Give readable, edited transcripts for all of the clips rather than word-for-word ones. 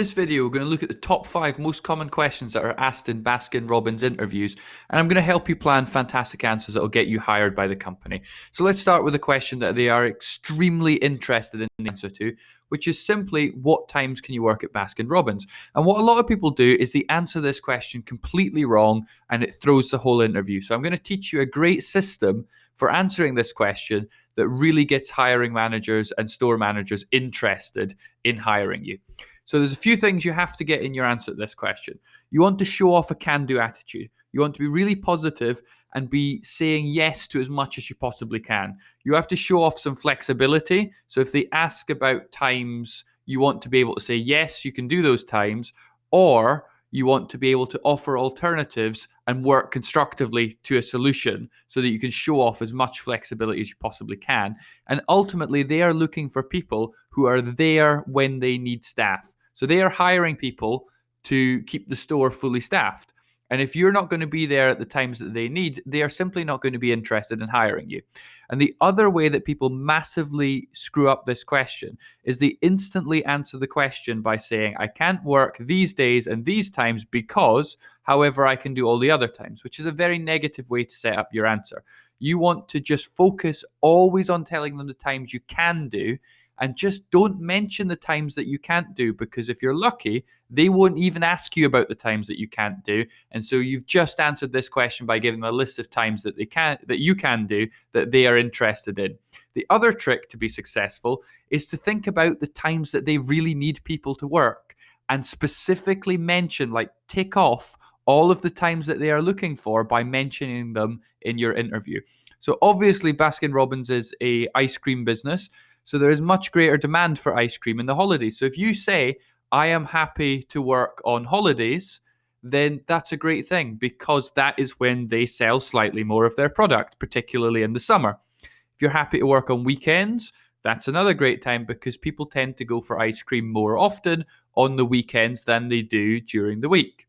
This video, we're going to look at the top 5 most common questions that are asked in Baskin Robbins interviews, and I'm going to help you plan fantastic answers that will get you hired by the company. So let's start with a question that they are extremely interested in the answer to, which is simply, what times can you work at Baskin Robbins? And what a lot of people do is they answer this question completely wrong, and it throws the whole interview. So I'm going to teach you a great system for answering this question that really gets hiring managers and store managers interested in hiring you. So there's a few things you have to get in your answer to this question. You want to show off a can-do attitude. You want to be really positive and be saying yes to as much as you possibly can. You have to show off some flexibility. So if they ask about times, you want to be able to say, yes, you can do those times, or you want to be able to offer alternatives and work constructively to a solution so that you can show off as much flexibility as you possibly can. And ultimately, they are looking for people who are there when they need staff. So they are hiring people to keep the store fully staffed. And if you're not going to be there at the times that they need, they are simply not going to be interested in hiring you. And the other way that people massively screw up this question is they instantly answer the question by saying, I can't work these days and these times because, however, I can do all the other times, which is a very negative way to set up your answer. You want to just focus always on telling them the times you can do, and just don't mention the times that you can't do, because if you're lucky, they won't even ask you about the times that you can't do. And so you've just answered this question by giving them a list of times that you can do that they are interested in. The other trick to be successful is to think about the times that they really need people to work and specifically mention, like tick off all of the times that they are looking for by mentioning them in your interview. So obviously Baskin Robbins is a ice cream business. So there is much greater demand for ice cream in the holidays. So if you say, I am happy to work on holidays, then that's a great thing, because that is when they sell slightly more of their product, particularly in the summer. If you're happy to work on weekends, that's another great time, because people tend to go for ice cream more often on the weekends than they do during the week.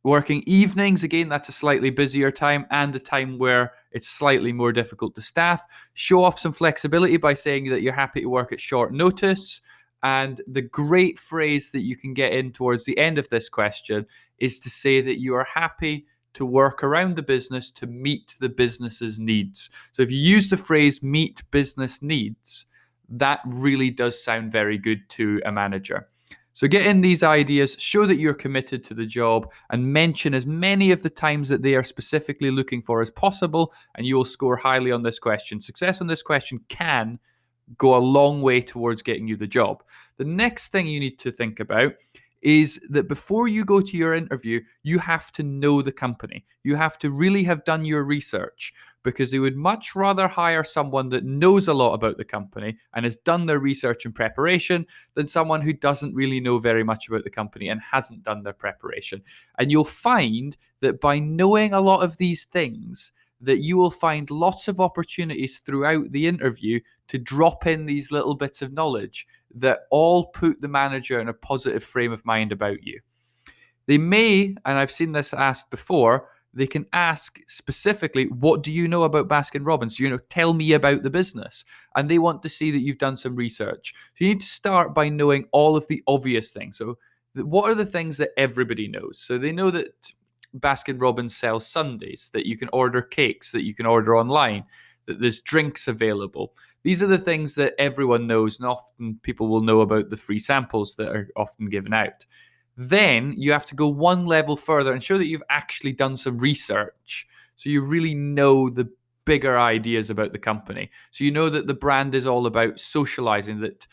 Working evenings, again, that's a slightly busier time and a time where it's slightly more difficult to staff. Show off some flexibility by saying that you're happy to work at short notice. And the great phrase that you can get in towards the end of this question is to say that you are happy to work around the business to meet the business's needs. So if you use the phrase meet business needs, that really does sound very good to a manager. So get in these ideas, show that you're committed to the job, and mention as many of the times that they are specifically looking for as possible, and you will score highly on this question. Success on this question can go a long way towards getting you the job. The next thing you need to think about is that before you go to your interview, you have to know the company. You have to really have done your research, because they would much rather hire someone that knows a lot about the company and has done their research and preparation than someone who doesn't really know very much about the company and hasn't done their preparation. And you'll find that by knowing a lot of these things, that you will find lots of opportunities throughout the interview to drop in these little bits of knowledge that all put the manager in a positive frame of mind about you. They may, and I've seen this asked before, they can ask specifically, what do you know about Baskin Robbins? Tell me about the business. And they want to see that you've done some research. So you need to start by knowing all of the obvious things. So what are the things that everybody knows? So they know that Baskin Robbins sells sundaes, that you can order cakes, that you can order online, that there's drinks available. These are the things that everyone knows, and often people will know about the free samples that are often given out. Then you have to go one level further and show that you've actually done some research. So you really know the bigger ideas about the company. So you know that the brand is all about socializing, that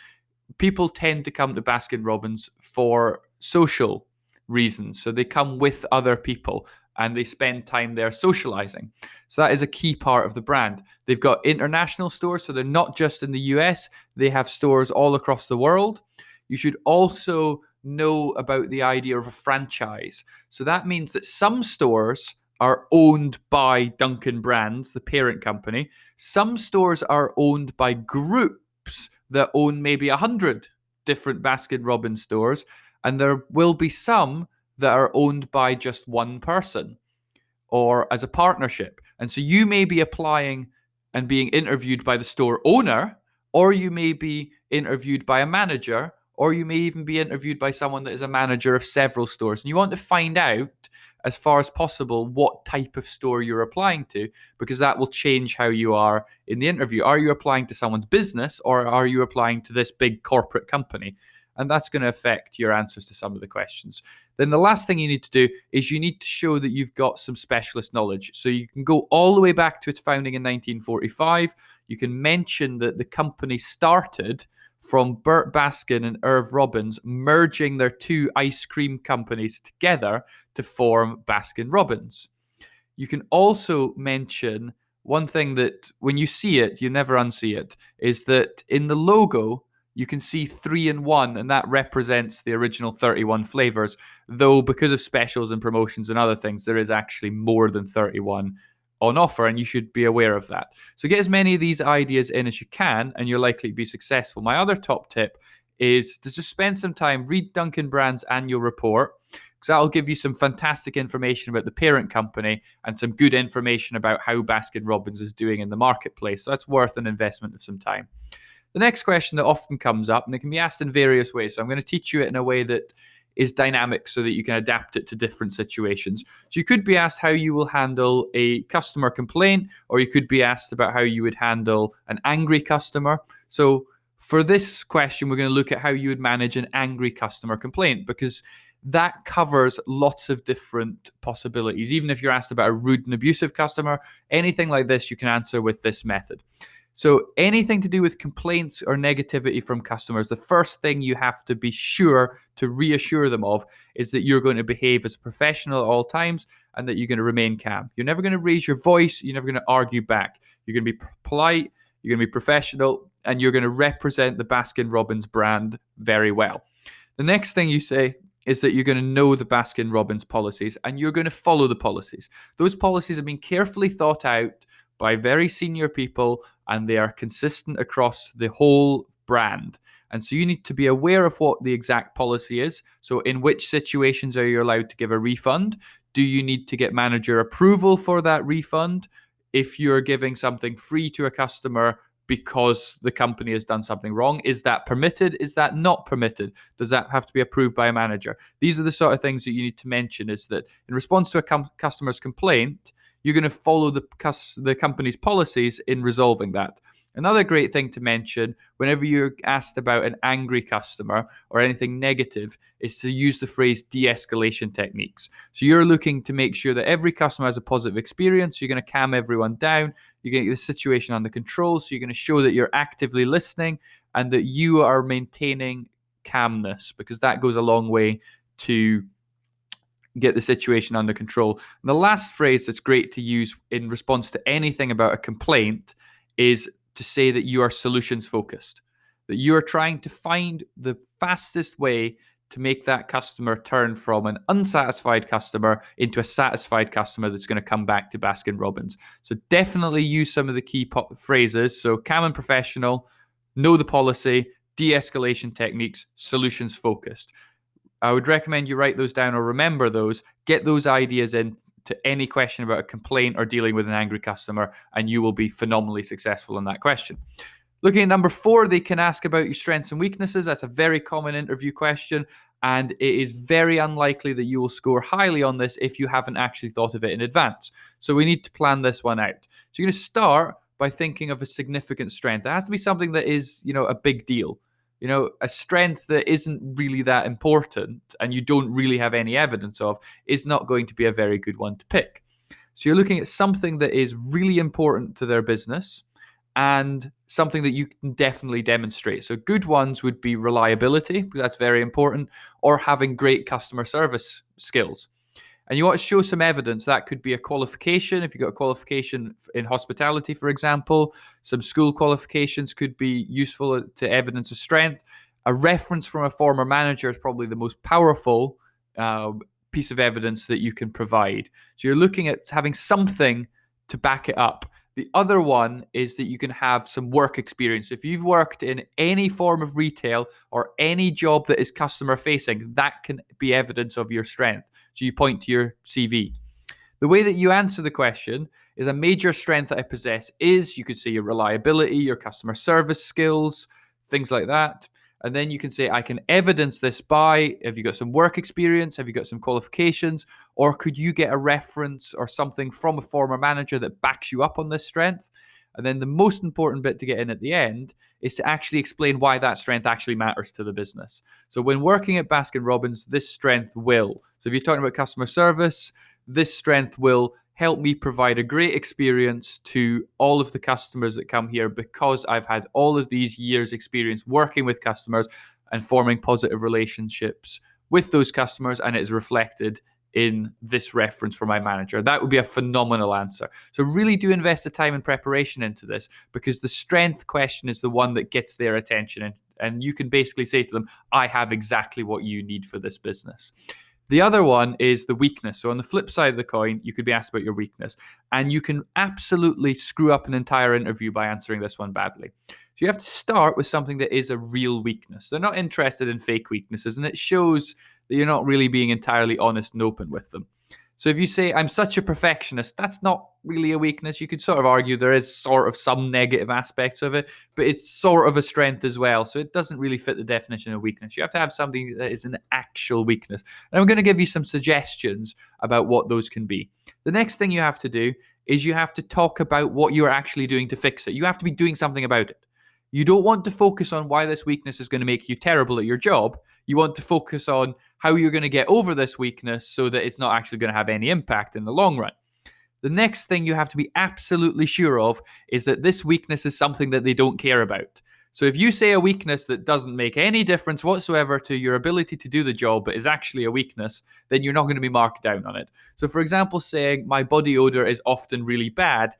people tend to come to Baskin Robbins for social reasons. So they come with other people and they spend time there socializing. So that is a key part of the brand. They've got international stores, so they're not just in the US, they have stores all across the world. You should also know about the idea of a franchise. So that means that some stores are owned by Dunkin' Brands, the parent company. Some stores are owned by groups that own maybe 100 different Baskin Robbins stores, and there will be some that are owned by just one person or as a partnership. And so you may be applying and being interviewed by the store owner, or you may be interviewed by a manager, or you may even be interviewed by someone that is a manager of several stores. And you want to find out, as far as possible, what type of store you're applying to, because that will change how you are in the interview. Are you applying to someone's business, or are you applying to this big corporate company? And that's going to affect your answers to some of the questions. Then the last thing you need to do is you need to show that you've got some specialist knowledge. So you can go all the way back to its founding in 1945. You can mention that the company started from Burt Baskin and Irv Robbins merging their two ice cream companies together to form Baskin Robbins. You can also mention one thing that when you see it, you never unsee it, is that in the logo, you can see 3 in 1, and that represents the original 31 flavors. Though, because of specials and promotions and other things, there is actually more than 31 on offer, and you should be aware of that. So get as many of these ideas in as you can, and you're likely to be successful. My other top tip is to just spend some time, read Dunkin' Brand's annual report, because that'll give you some fantastic information about the parent company and some good information about how Baskin Robbins is doing in the marketplace. So that's worth an investment of some time. The next question that often comes up, and it can be asked in various ways, so I'm going to teach you it in a way that is dynamic so that you can adapt it to different situations. So you could be asked how you will handle a customer complaint, or you could be asked about how you would handle an angry customer. So for this question, we're going to look at how you would manage an angry customer complaint, because that covers lots of different possibilities. Even if you're asked about a rude and abusive customer, anything like this you can answer with this method. So anything to do with complaints or negativity from customers, the first thing you have to be sure to reassure them of is that you're going to behave as a professional at all times and that you're going to remain calm. You're never going to raise your voice. You're never going to argue back. You're going to be polite. You're going to be professional, and you're going to represent the Baskin Robbins brand very well. The next thing you say is that you're going to know the Baskin Robbins policies and you're going to follow the policies. Those policies have been carefully thought out by very senior people, and they are consistent across the whole brand. And so you need to be aware of what the exact policy is. So in which situations are you allowed to give a refund? Do you need to get manager approval for that refund? If you're giving something free to a customer because the company has done something wrong, is that permitted? Is that not permitted? Does that have to be approved by a manager? These are the sort of things that you need to mention, is that in response to a customer's complaint, you're going to follow the company's policies in resolving that. Another great thing to mention whenever you're asked about an angry customer or anything negative is to use the phrase de-escalation techniques. So you're looking to make sure that every customer has a positive experience. You're going to calm everyone down. You're going to get the situation under control. So you're going to show that you're actively listening and that you are maintaining calmness, because that goes a long way to get the situation under control. And the last phrase that's great to use in response to anything about a complaint is to say that you are solutions focused, that you are trying to find the fastest way to make that customer turn from an unsatisfied customer into a satisfied customer that's going to come back to Baskin Robbins. So definitely use some of the key phrases. So calm and professional, know the policy, de-escalation techniques, solutions focused. I would recommend you write those down or remember those, get those ideas in to any question about a complaint or dealing with an angry customer, and you will be phenomenally successful in that question. Looking at number 4, they can ask about your strengths and weaknesses. That's a very common interview question, and it is very unlikely that you will score highly on this if you haven't actually thought of it in advance. So we need to plan this one out. So you're going to start by thinking of a significant strength. It has to be something that is, a big deal. A strength that isn't really that important and you don't really have any evidence of is not going to be a very good one to pick. So you're looking at something that is really important to their business and something that you can definitely demonstrate. So good ones would be reliability, because that's very important, or having great customer service skills. And you want to show some evidence. That could be a qualification. If you've got a qualification in hospitality, for example, some school qualifications could be useful to evidence of strength. A reference from a former manager is probably the most powerful piece of evidence that you can provide. So you're looking at having something to back it up. The other one is that you can have some work experience. If you've worked in any form of retail or any job that is customer facing, that can be evidence of your strength. So you point to your CV. The way that you answer the question is a major strength that I possess is, you could say, your reliability, your customer service skills, things like that. And then you can say, I can evidence this by, have you got some work experience? Have you got some qualifications? Or could you get a reference or something from a former manager that backs you up on this strength? And then the most important bit to get in at the end is to actually explain why that strength actually matters to the business. So when working at Baskin Robbins, this strength will. So if you're talking about customer service, this strength will help me provide a great experience to all of the customers that come here because I've had all of these years experience working with customers and forming positive relationships with those customers, and it is reflected in this reference for my manager. That would be a phenomenal answer. So really do invest the time and preparation into this, because the strength question is the one that gets their attention, and you can basically say to them, I have exactly what you need for this business. The other one is the weakness. So on the flip side of the coin, you could be asked about your weakness, and you can absolutely screw up an entire interview by answering this one badly. So you have to start with something that is a real weakness. They're not interested in fake weaknesses, and it shows that you're not really being entirely honest and open with them. So if you say, I'm such a perfectionist, that's not really a weakness. You could sort of argue there is sort of some negative aspects of it, but it's sort of a strength as well. So it doesn't really fit the definition of weakness. You have to have something that is an actual weakness. And I'm going to give you some suggestions about what those can be. The next thing you have to do is you have to talk about what you're actually doing to fix it. You have to be doing something about it. You don't want to focus on why this weakness is going to make you terrible at your job. You want to focus on how you're going to get over this weakness so that it's not actually going to have any impact in the long run. The next thing you have to be absolutely sure of is that this weakness is something that they don't care about. So if you say a weakness that doesn't make any difference whatsoever to your ability to do the job, but is actually a weakness, then you're not going to be marked down on it. So for example, saying my body odor is often really bad,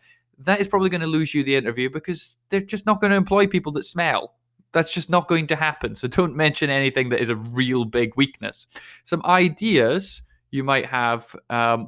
that is probably going to lose you the interview, because they're just not going to employ people that smell. That's just not going to happen. So don't mention anything that is a real big weakness. Some ideas you might have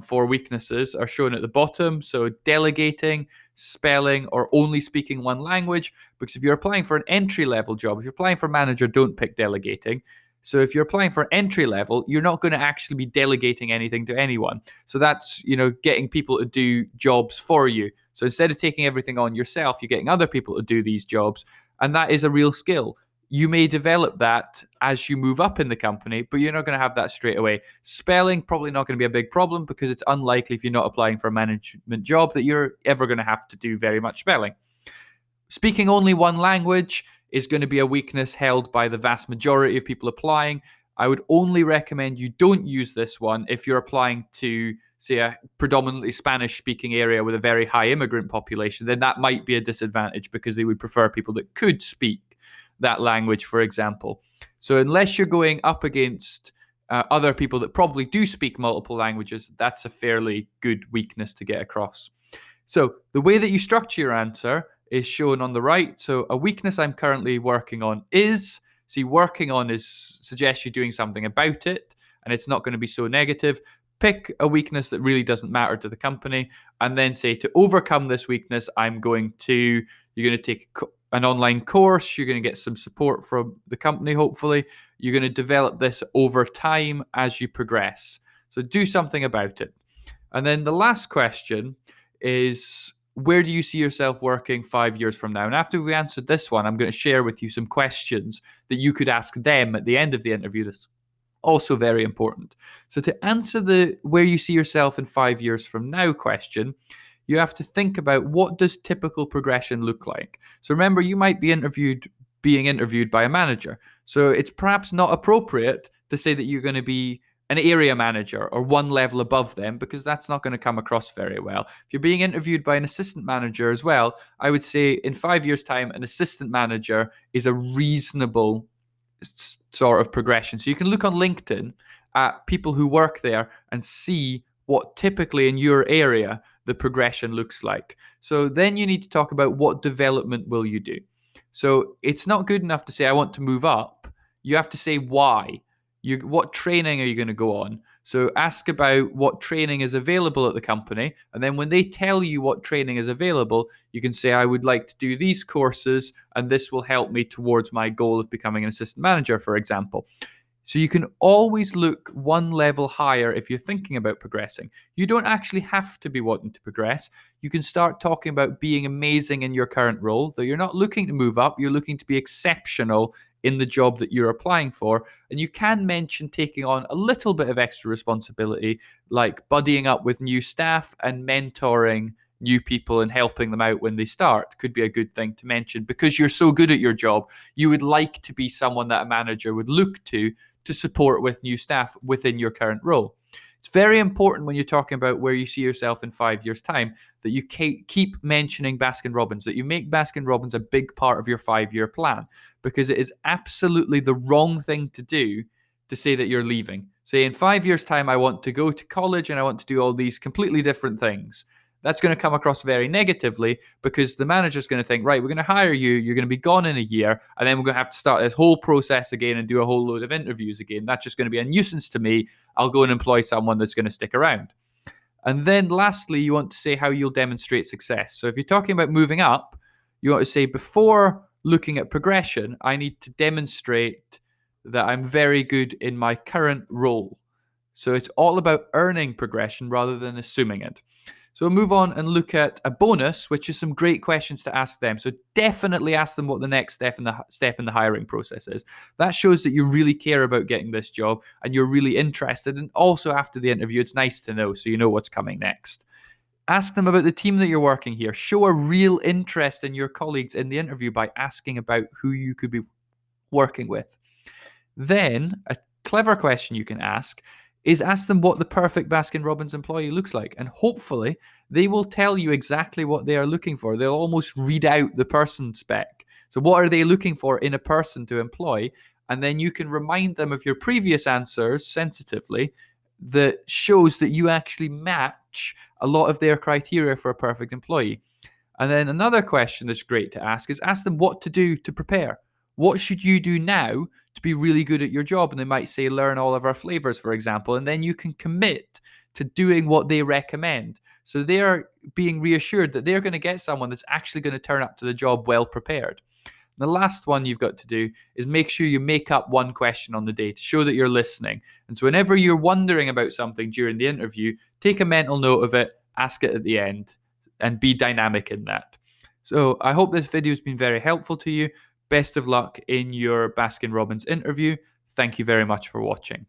for weaknesses are shown at the bottom. So delegating, spelling, or only speaking one language. Because if you're applying for an entry-level job, if you're applying for manager, don't pick delegating. So if you're applying for entry level, you're not going to actually be delegating anything to anyone. So that's, getting people to do jobs for you. So instead of taking everything on yourself, you're getting other people to do these jobs. And that is a real skill. You may develop that as you move up in the company, but you're not going to have that straight away. Spelling, probably not going to be a big problem, because it's unlikely, if you're not applying for a management job, that you're ever going to have to do very much spelling. Speaking only one language is going to be a weakness held by the vast majority of people applying. I would only recommend you don't use this one if you're applying to, say, a predominantly Spanish-speaking area with a very high immigrant population. Then that might be a disadvantage, because they would prefer people that could speak that language, for example. So unless you're going up against other people that probably do speak multiple languages, that's a fairly good weakness to get across. So the way that you structure your answer is shown on the right. So a weakness I'm currently working on is, see, working on suggests you doing something about it, and it's not going to be so negative. Pick a weakness that really doesn't matter to the company, and then say, to overcome this weakness, you're going to take an online course, you're going to get some support from the company, hopefully. You're going to develop this over time as you progress. So do something about it. And then the last question is, where do you see yourself working 5 years from now? And after we answered this one, I'm going to share with you some questions that you could ask them at the end of the interview. That's also very important. So to answer the where you see yourself in 5 years from now question, you have to think about, what does typical progression look like? So remember, you might be being interviewed by a manager. So it's perhaps not appropriate to say that you're going to be an area manager or one level above them, because that's not going to come across very well. If you're being interviewed by an assistant manager as well, I would say in 5 years' time, an assistant manager is a reasonable sort of progression. So you can look on LinkedIn at people who work there and see what typically in your area the progression looks like. So then you need to talk about, what development will you do? So it's not good enough to say, I want to move up. You have to say why. What training are you going to go on? So ask about what training is available at the company. And then when they tell you what training is available, you can say, I would like to do these courses, and this will help me towards my goal of becoming an assistant manager, for example. So you can always look one level higher if you're thinking about progressing. You don't actually have to be wanting to progress. You can start talking about being amazing in your current role, though you're not looking to move up, you're looking to be exceptional in the job that you're applying for. And you can mention taking on a little bit of extra responsibility, like buddying up with new staff and mentoring new people and helping them out when they start. Could be a good thing to mention because you're so good at your job. You would like to be someone that a manager would look to support with new staff within your current role. It's very important when you're talking about where you see yourself in 5 years' time that you keep mentioning Baskin Robbins, that you make Baskin Robbins a big part of your 5 year plan, because it is absolutely the wrong thing to do to say that you're leaving. Say in 5 years' time, I want to go to college and I want to do all these completely different things. That's going to come across very negatively because the manager's going to think, right, we're going to hire you, you're going to be gone in a year, and then we're going to have to start this whole process again and do a whole load of interviews again. That's just going to be a nuisance to me. I'll go and employ someone that's going to stick around. And then lastly, you want to say how you'll demonstrate success. So if you're talking about moving up, you want to say before looking at progression, I need to demonstrate that I'm very good in my current role. So it's all about earning progression rather than assuming it. So we'll move on and look at a bonus, which is some great questions to ask them. So definitely ask them what the next step in the hiring process is. That shows that you really care about getting this job and you're really interested. And also after the interview, it's nice to know so you know what's coming next. Ask them about the team that you're working here. Show a real interest in your colleagues in the interview by asking about who you could be working with. Then a clever question you can ask is ask them what the perfect Baskin Robbins employee looks like. And hopefully they will tell you exactly what they are looking for. They'll almost read out the person spec. So what are they looking for in a person to employ? And then you can remind them of your previous answers sensitively that shows that you actually match a lot of their criteria for a perfect employee. And then another question that's great to ask is ask them what to do to prepare. What should you do now to be really good at your job? And they might say, learn all of our flavors, for example. And then you can commit to doing what they recommend. So they are being reassured that they're going to get someone that's actually going to turn up to the job well prepared. The last one you've got to do is make sure you make up one question on the day to show that you're listening. And so whenever you're wondering about something during the interview, take a mental note of it, ask it at the end, and be dynamic in that. So I hope this video has been very helpful to you. Best of luck in your Baskin Robbins interview. Thank you very much for watching.